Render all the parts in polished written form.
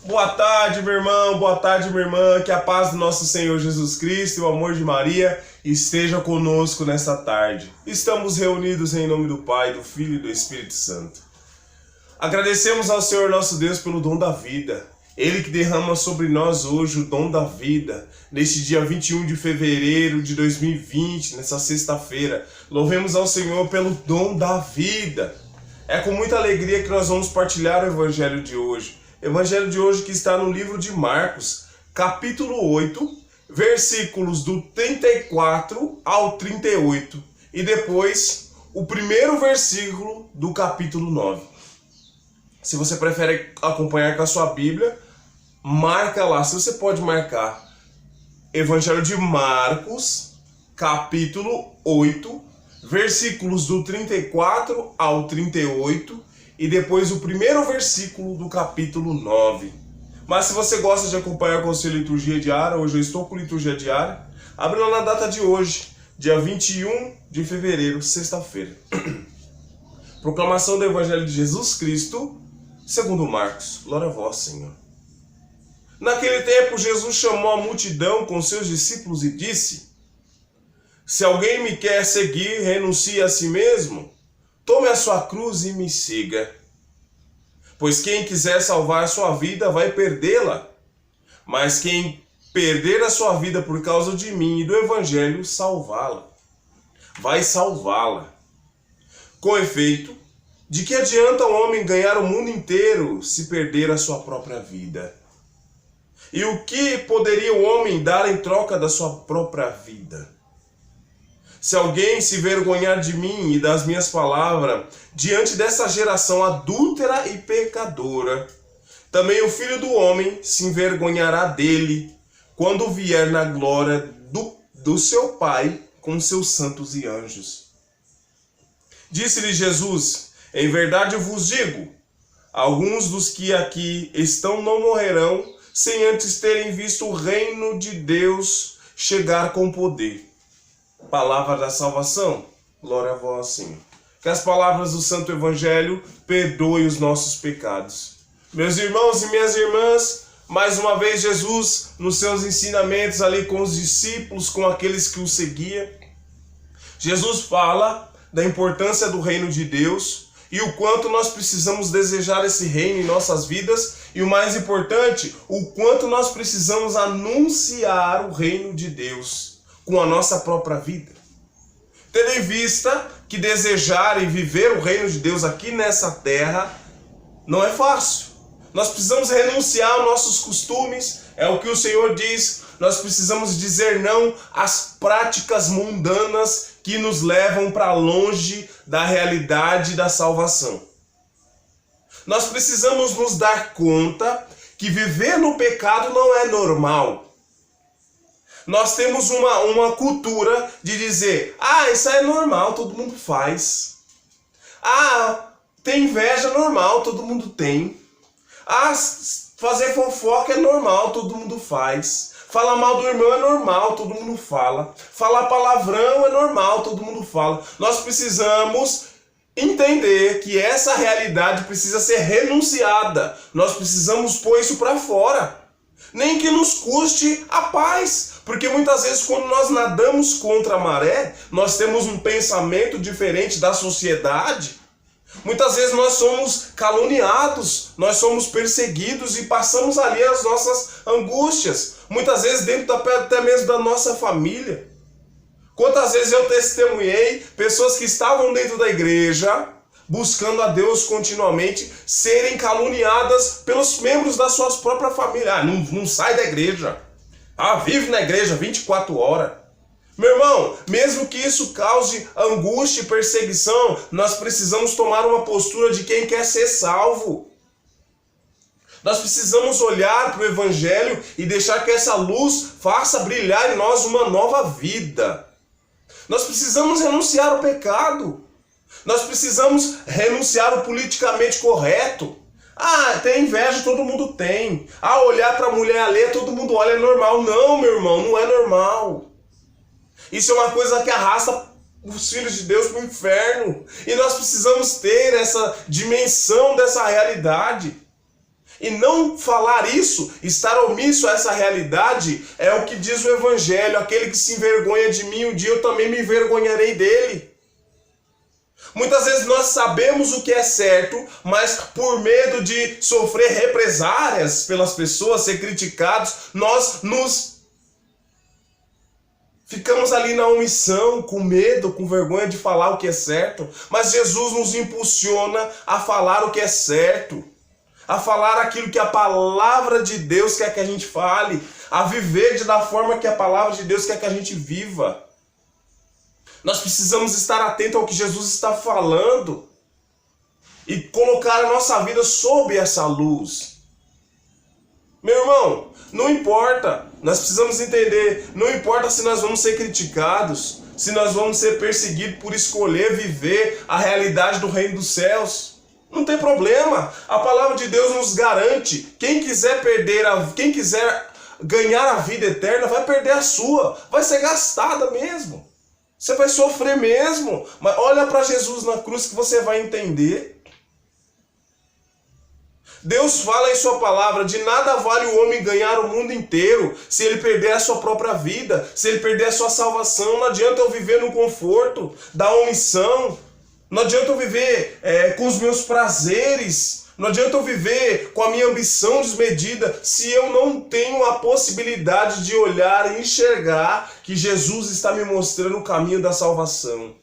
Boa tarde, meu irmão, boa tarde, minha irmã, que a paz do nosso Senhor Jesus Cristo e o amor de Maria esteja conosco nesta tarde. Estamos reunidos em nome do Pai, do Filho e do Espírito Santo. Agradecemos ao Senhor nosso Deus pelo dom da vida. Ele que derrama sobre nós hoje o dom da vida, neste dia 21 de fevereiro de 2020, nessa sexta-feira. Louvemos ao Senhor pelo dom da vida. É com muita alegria que nós vamos partilhar o Evangelho de hoje. Evangelho de hoje que está no livro de Marcos, capítulo 8, versículos do 34 ao 38. E depois, o primeiro versículo do capítulo 9. Se você prefere acompanhar com a sua Bíblia, marca lá. Se você pode marcar Evangelho de Marcos, capítulo 8, versículos do 34 ao 38. E depois o primeiro versículo do capítulo 9. Mas se você gosta de acompanhar com a sua liturgia diária, hoje eu estou com liturgia diária, abre lá na data de hoje, dia 21 de fevereiro, sexta-feira. Proclamação do Evangelho de Jesus Cristo, segundo Marcos. Glória a vós, Senhor. Naquele tempo, Jesus chamou a multidão com seus discípulos e disse: Se alguém me quer seguir, renuncie a si mesmo. Tome a sua cruz e me siga. Pois quem quiser salvar a sua vida vai perdê-la. Mas quem perder a sua vida por causa de mim e do Evangelho, vai salvá-la. Com efeito, de que adianta um homem ganhar o mundo inteiro se perder a sua própria vida? E o que poderia o homem dar em troca da sua própria vida? Se alguém se vergonhar de mim e das minhas palavras, diante dessa geração adúltera e pecadora, também o Filho do Homem se envergonhará dele, quando vier na glória do seu Pai com seus santos e anjos. Disse-lhe Jesus: Em verdade eu vos digo, alguns dos que aqui estão não morrerão, sem antes terem visto o reino de Deus chegar com poder. Palavra da salvação, glória a vós, Senhor. Que as palavras do Santo Evangelho perdoem os nossos pecados. Meus irmãos e minhas irmãs, mais uma vez Jesus, nos seus ensinamentos ali com os discípulos, com aqueles que o seguiam, Jesus fala da importância do reino de Deus e o quanto nós precisamos desejar esse reino em nossas vidas e o mais importante, o quanto nós precisamos anunciar o reino de Deus com a nossa própria vida. Tendo em vista que desejar e viver o reino de Deus aqui nessa terra não é fácil. Nós precisamos renunciar aos nossos costumes, é o que o Senhor diz. Nós precisamos dizer não às práticas mundanas que nos levam para longe da realidade da salvação. Nós precisamos nos dar conta que viver no pecado não é normal. Nós temos uma cultura de dizer: isso é normal, todo mundo faz. Tem inveja normal, todo mundo tem. Fazer fofoca é normal, todo mundo faz. Falar mal do irmão é normal, todo mundo fala. Falar palavrão é normal, todo mundo fala. Nós precisamos entender que essa realidade precisa ser renunciada. Nós precisamos pôr isso para fora. Nem que nos custe a paz. Porque muitas vezes quando nós nadamos contra a maré, nós temos um pensamento diferente da sociedade. Muitas vezes nós somos caluniados, nós somos perseguidos e passamos ali as nossas angústias. Muitas vezes dentro até mesmo da nossa família. Quantas vezes eu testemunhei pessoas que estavam dentro da igreja, buscando a Deus continuamente, serem caluniadas pelos membros das suas próprias famílias. Não sai da igreja. Vive na igreja 24 horas. Meu irmão, mesmo que isso cause angústia e perseguição, nós precisamos tomar uma postura de quem quer ser salvo. Nós precisamos olhar para o Evangelho e deixar que essa luz faça brilhar em nós uma nova vida. Nós precisamos renunciar ao pecado. Nós precisamos renunciar ao politicamente correto. Tem inveja, todo mundo tem. Olhar para a mulher alheia, todo mundo olha, é normal. Não, meu irmão, não é normal. Isso é uma coisa que arrasta os filhos de Deus para o inferno. E nós precisamos ter essa dimensão dessa realidade. E não falar isso, estar omisso a essa realidade, é o que diz o Evangelho: aquele que se envergonha de mim, um dia eu também me envergonharei dele. Muitas vezes nós sabemos o que é certo, mas por medo de sofrer represálias pelas pessoas, ser criticados, nós ficamos ali na omissão, com medo, com vergonha de falar o que é certo. Mas Jesus nos impulsiona a falar o que é certo, a falar aquilo que a palavra de Deus quer que a gente fale, a viver da forma que a palavra de Deus quer que a gente viva. Nós precisamos estar atentos ao que Jesus está falando e colocar a nossa vida sob essa luz. Meu irmão, não importa, nós precisamos entender, não importa se nós vamos ser criticados, se nós vamos ser perseguidos por escolher viver a realidade do reino dos céus. Não tem problema, a palavra de Deus nos garante: quem quiser ganhar a vida eterna vai perder a sua, vai ser gastada mesmo. Você vai sofrer mesmo, mas olha para Jesus na cruz que você vai entender. Deus fala em sua palavra: de nada vale o homem ganhar o mundo inteiro se ele perder a sua própria vida, se ele perder a sua salvação. Não adianta eu viver no conforto da omissão, não adianta eu viver com os meus prazeres, não adianta eu viver com a minha ambição desmedida se eu não tenho a possibilidade de olhar e enxergar que Jesus está me mostrando o caminho da salvação.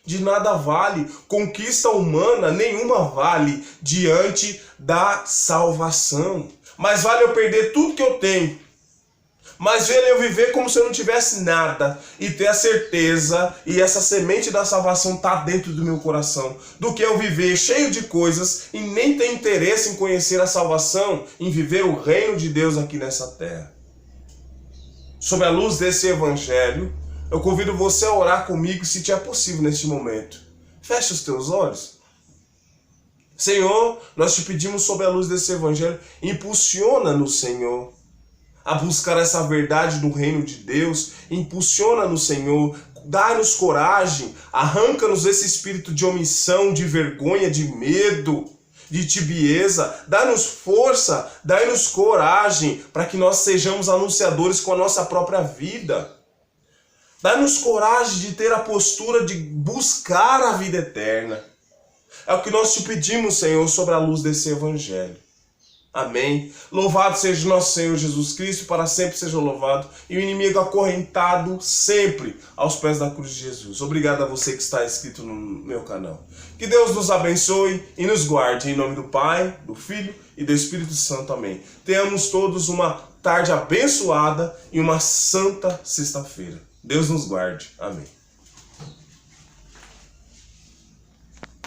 De nada vale, conquista humana nenhuma vale diante da salvação. Mas vale eu perder tudo que eu tenho, mas vale eu viver como se eu não tivesse nada e ter a certeza e essa semente da salvação está dentro do meu coração, do que eu viver cheio de coisas e nem ter interesse em conhecer a salvação, em viver o reino de Deus aqui nessa terra. Sob a luz desse evangelho, eu convido você a orar comigo, se te é possível neste momento. Feche os teus olhos. Senhor, nós te pedimos, sob a luz desse evangelho, impulsiona-nos, Senhor, a buscar essa verdade do reino de Deus. Impulsiona-nos, Senhor, dá-nos coragem, arranca-nos esse espírito de omissão, de vergonha, de medo, de tibieza. Dá-nos força, dá-nos coragem para que nós sejamos anunciadores com a nossa própria vida. Dá-nos coragem de ter a postura de buscar a vida eterna. É o que nós te pedimos, Senhor, sobre a luz desse evangelho. Amém. Louvado seja nosso Senhor Jesus Cristo, para sempre seja louvado, e o inimigo acorrentado sempre aos pés da cruz de Jesus. Obrigado a você que está inscrito no meu canal. Que Deus nos abençoe e nos guarde, em nome do Pai, do Filho e do Espírito Santo. Amém. Tenhamos todos uma tarde abençoada e uma santa sexta-feira. Deus nos guarde. Amém.